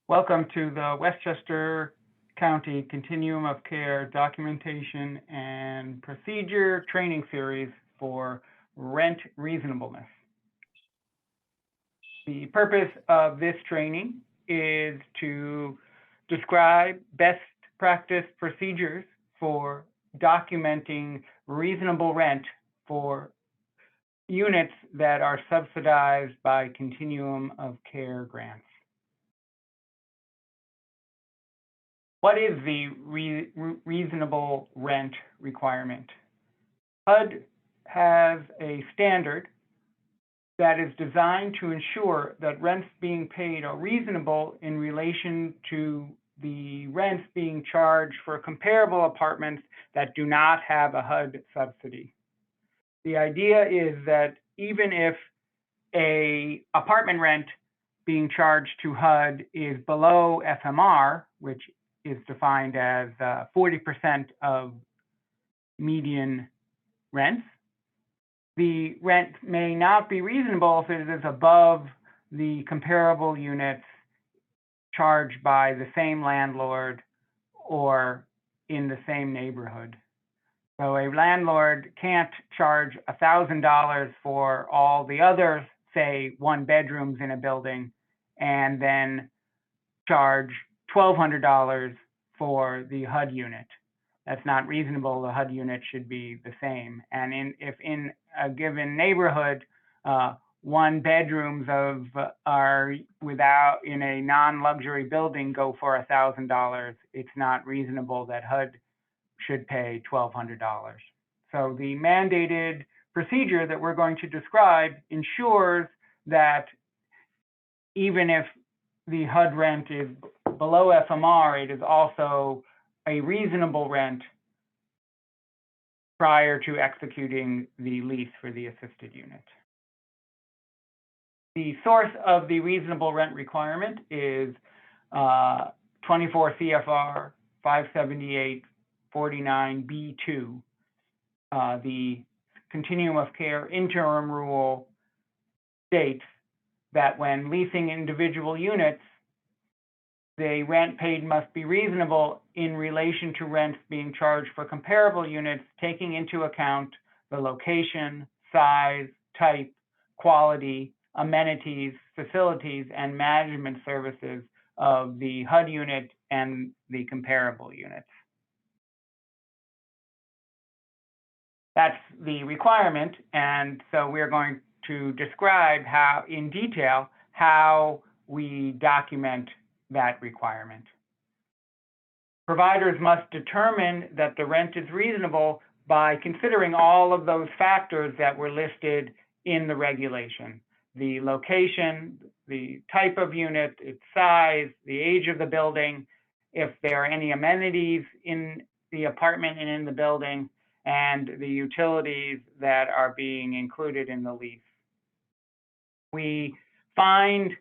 Welcome to the Westchester County Continuum of Care Documentation and Procedure Training Series for Rent Reasonableness. The purpose of this training is to describe best practice procedures for documenting reasonable rent for units that are subsidized by Continuum of Care grants. What is the reasonable rent requirement? HUD has a standard that is designed to ensure that rents being paid are reasonable in relation to the rents being charged for comparable apartments that do not have a HUD subsidy. The idea is that even if an apartment rent being charged to HUD is below FMR, which is defined as 40% of median rents, the rent may not be reasonable if it is above the comparable units charged by the same landlord or in the same neighborhood. So a landlord can't charge $1,000 for all the other, say, one bedrooms in a building and then charge $1,200 for the HUD unit. That's not reasonable. The HUD unit should be the same. And if in a given neighborhood, one bedrooms are without in a non-luxury building go for $1,000, it's not reasonable that HUD should pay $1,200. So the mandated procedure that we're going to describe ensures that even if the HUD rent is below FMR, it is also a reasonable rent prior to executing the lease for the assisted unit. The source of the reasonable rent requirement is 24 CFR 578-49B2. The Continuum of Care interim rule states that when leasing individual units, the rent paid must be reasonable in relation to rents being charged for comparable units, taking into account the location, size, type, quality, amenities, facilities, and management services of the HUD unit and the comparable units. That's the requirement, and so we're going to describe how, in detail, how we document that requirement. Providers must determine that the rent is reasonable by considering all of those factors that were listed in the regulation: the location, the type of unit, its size, the age of the building, if there are any amenities in the apartment and in the building, and the utilities that are being included in the lease. We find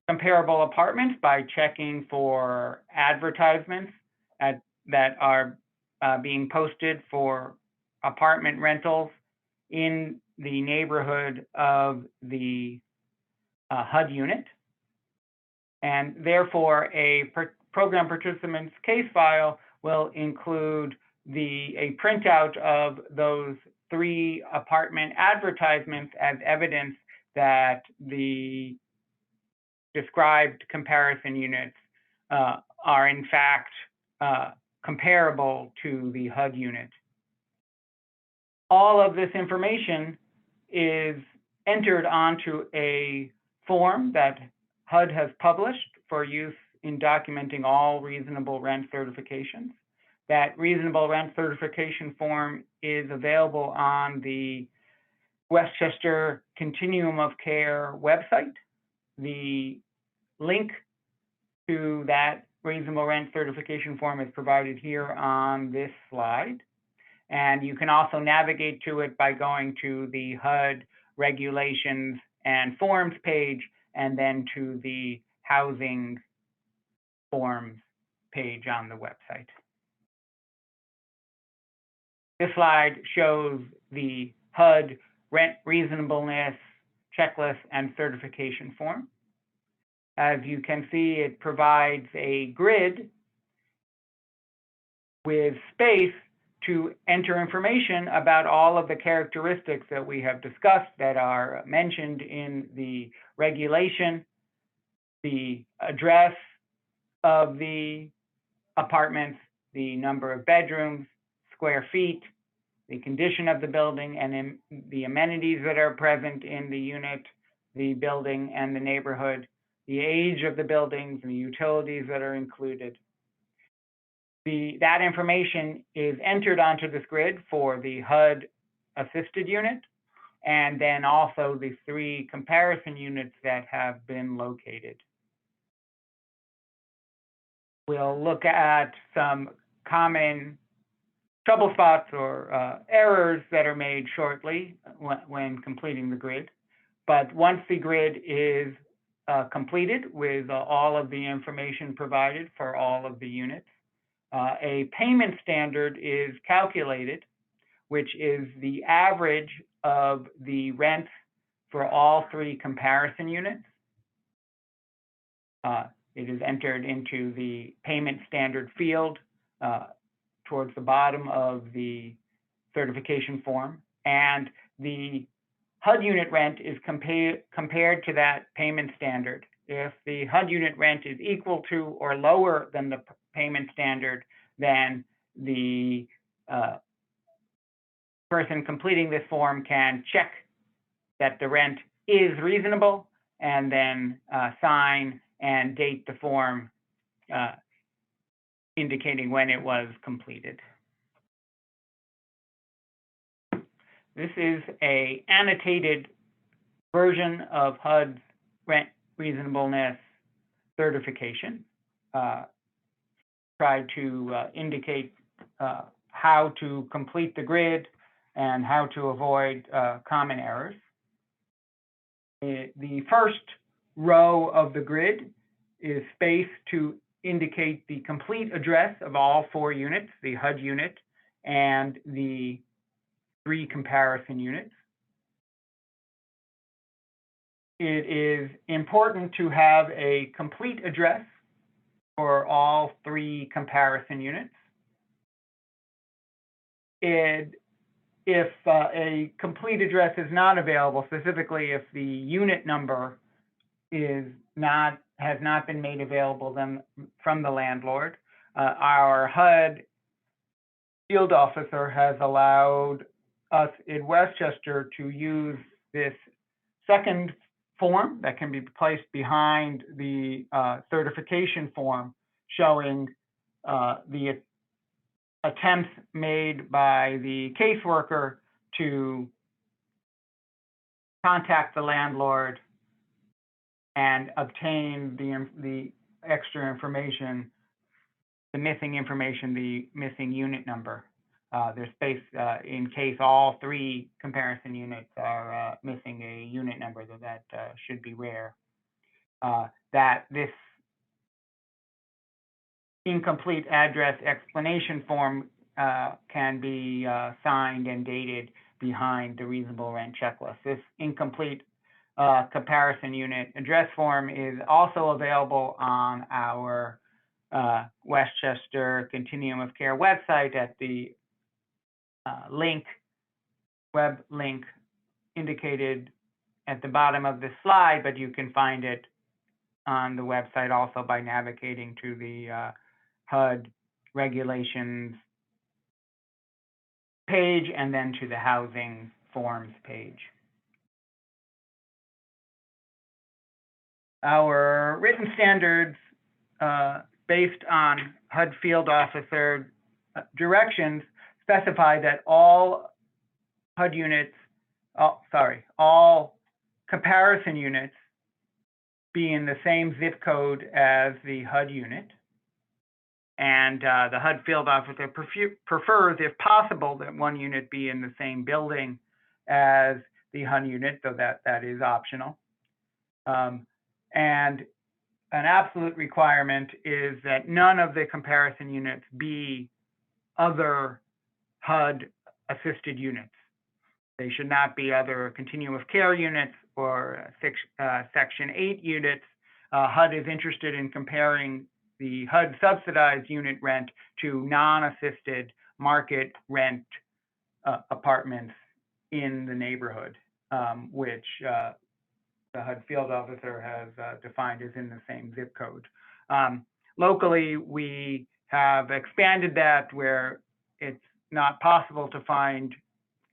comparable apartments by checking for advertisements that are being posted for apartment rentals in the neighborhood of the HUD unit. And therefore, a program participant's case file will include a printout of those 3 apartment advertisements as evidence that the described comparison units are in fact comparable to the HUD unit. All of this information is entered onto a form that HUD has published for use in documenting all reasonable rent certifications. That reasonable rent certification form is available on the Westchester Continuum of Care website. The link to that reasonable rent certification form is provided here on this slide. And you can also navigate to it by going to the HUD regulations and forms page, and then to the housing forms page on the website. This slide shows the HUD rent reasonableness checklist and certification form. As you can see, it provides a grid with space to enter information about all of the characteristics that we have discussed that are mentioned in the regulation, the address of the apartments, the number of bedrooms, square feet, the condition of the building, and the amenities that are present in the unit, the building, and the neighborhood, the age of the buildings, and the utilities that are included. That information is entered onto this grid for the HUD assisted unit, and then also the 3 comparison units that have been located. We'll look at some common trouble spots or errors that are made shortly when completing the grid. But once the grid is completed with all of the information provided for all of the units, a payment standard is calculated, which is the average of the rent for all 3 comparison units. It is entered into the payment standard field towards the bottom of the certification form, and the HUD unit rent is compared to that payment standard. If the HUD unit rent is equal to or lower than the payment standard, then the person completing this form can check that the rent is reasonable and then sign and date the form indicating when it was completed. This is an annotated version of HUD's rent reasonableness certification. Tried to indicate how to complete the grid and how to avoid common errors. The first row of the grid is spaced to indicate the complete address of all 4 units, the HUD unit and the 3 comparison units. It is important to have a complete address for all 3 comparison units. If a complete address is not available, specifically if the unit number has not been made available from the landlord, our HUD field officer has allowed us in Westchester to use this second form that can be placed behind the certification form, showing the attempts made by the caseworker to contact the landlord and obtain the extra information, the missing information, the missing unit number. There's space in case all 3 comparison units are missing a unit number, though that should be rare. That this incomplete address explanation form can be signed and dated behind the reasonable rent checklist. This incomplete comparison unit address form is also available on our Westchester Continuum of Care website at the web link indicated at the bottom of the slide, but you can find it on the website also by navigating to the HUD regulations page and then to the housing forms page. Our written standards based on HUD field officer directions specify that all HUD units, all comparison units be in the same zip code as the HUD unit. And the HUD field officer prefers, if possible, that one unit be in the same building as the HUD unit, though that is optional. And an absolute requirement is that none of the comparison units be other HUD assisted units. They should not be other continuum of care units or Section 8 units HUD is interested in comparing the HUD subsidized unit rent to non-assisted market rent apartments in the neighborhood, which the HUD field officer has defined as in the same zip code. Locally, we have expanded that where it's not possible to find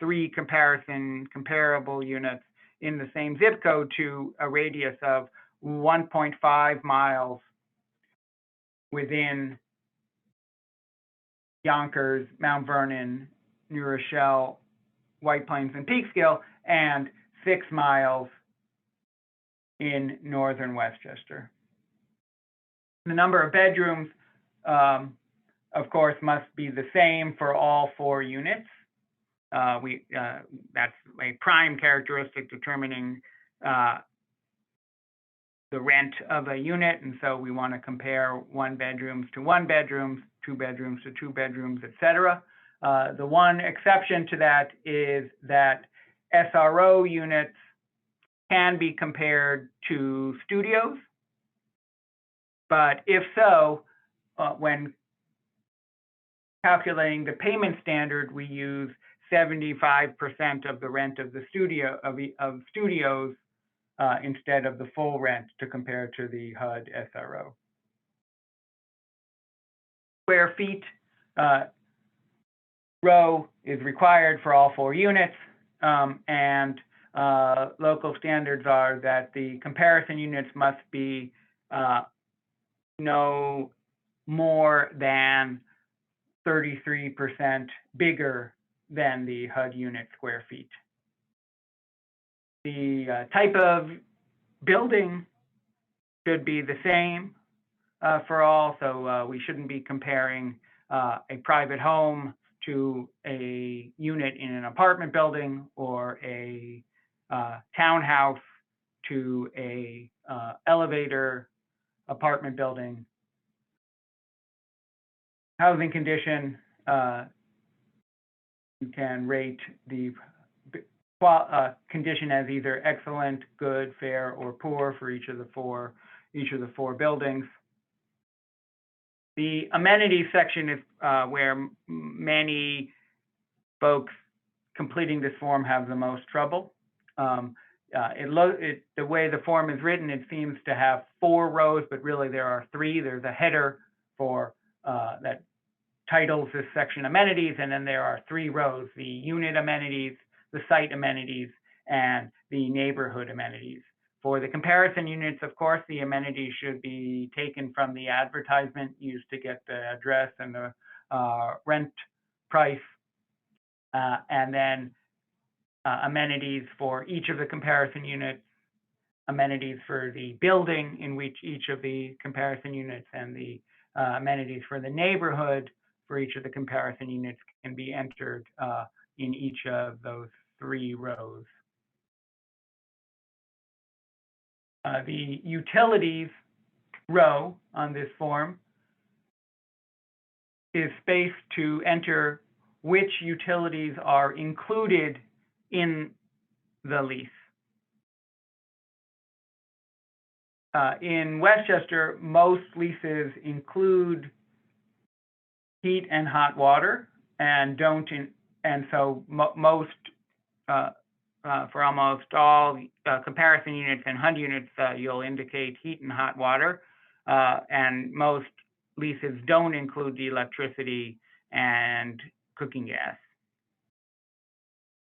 three comparable units in the same zip code to a radius of 1.5 miles within Yonkers, Mount Vernon, New Rochelle, White Plains, and Peekskill, and 6 miles in northern Westchester. The number of bedrooms, of course, must be the same for all 4 units. That's a prime characteristic determining the rent of a unit, and so we want to compare 1 bedrooms to 1 bedrooms, 2 bedrooms to 2 bedrooms, etc. The one exception to that is that SRO units can be compared to studios, but if so, when calculating the payment standard, we use 75% of the rent of the studios instead of the full rent to compare to the HUD SRO. Square feet row is required for all 4 units, and local standards are that the comparison units must be no more than 33% bigger than the HUD unit square feet. The type of building should be the same for all, so we shouldn't be comparing a private home to a unit in an apartment building or a townhouse to a elevator apartment building. Housing condition, you can rate the condition as either excellent, good, fair, or poor for each of the four buildings. The amenities section is where many folks completing this form have the most trouble. The way the form is written, it seems to have 4 rows, but really there are 3. There's a header for that titles this section amenities, and then there are 3 rows: the unit amenities, the site amenities, and the neighborhood amenities. For the comparison units, of course, the amenities should be taken from the advertisement used to get the address and the rent price, and then amenities for each of the comparison units, amenities for the building in which each of the comparison units, and the amenities for the neighborhood for each of the comparison units can be entered in each of those 3 rows. The utilities row on this form is space to enter which utilities are included in the lease. In Westchester, most leases include heat and hot water, and so most for almost all comparison units and HUD units, you'll indicate heat and hot water, and most leases don't include the electricity and cooking gas.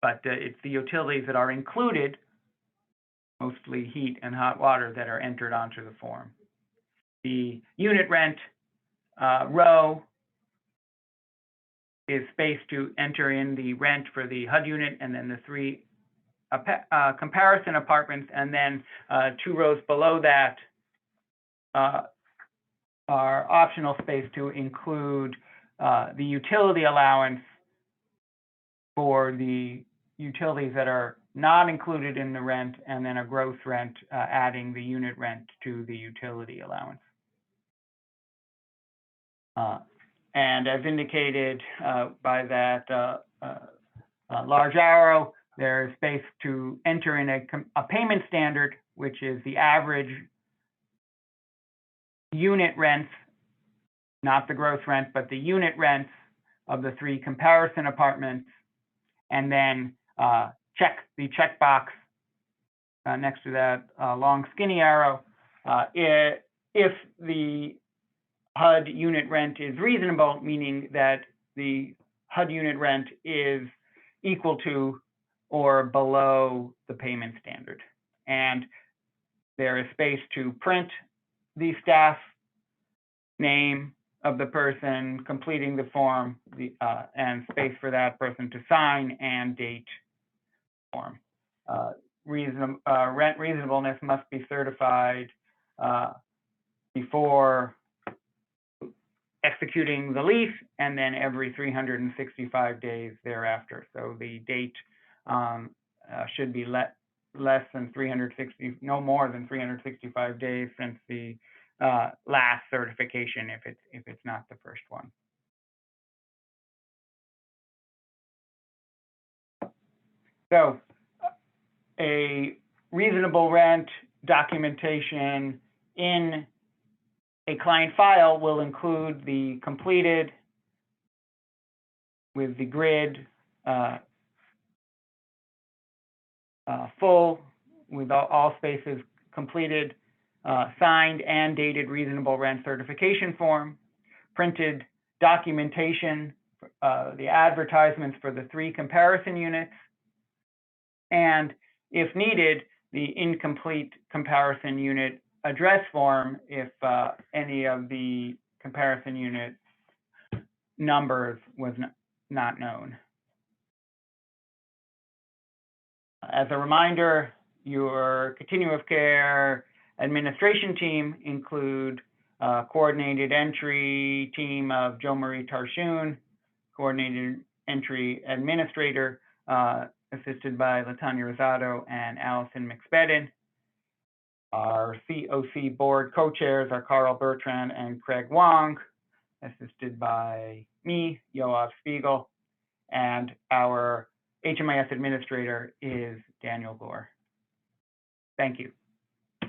But it's the utilities that are included, mostly heat and hot water, that are entered onto the form. The unit rent row is space to enter in the rent for the HUD unit, and then the 3 comparison apartments, and then 2 rows below that are optional space to include the utility allowance for the utilities that are not included in the rent, and then a gross rent adding the unit rent to the utility allowance. And as indicated by that large arrow, there is space to enter in a payment standard, which is the average unit rents, not the gross rent, but the unit rents of the 3 comparison apartments, and then check the checkbox next to that long skinny arrow if the HUD unit rent is reasonable, meaning that the HUD unit rent is equal to or below the payment standard. And there is space to print the staff name of the person completing the form, and space for that person to sign and date form. Rent reasonableness must be certified before executing the lease, and then every 365 days thereafter. So the date should be less than 360, no more than 365 days since the last certification, if it's not the first one. So a reasonable rent documentation in a client file will include the completed with the grid full with all spaces completed, signed and dated reasonable rent certification form, printed documentation, the advertisements for the 3 comparison units, and if needed, the incomplete comparison unit address form if any of the comparison unit numbers was not known. As a reminder, your continuum of care administration team include coordinated entry team of Jo Marie Tarshun, coordinated entry administrator assisted by Latanya Rosado and Allison McSpadden. Our COC board co-chairs are Carl Bertrand and Craig Wong, assisted by me, Yoav Spiegel, and our HMIS administrator is Daniel Gore. Thank you.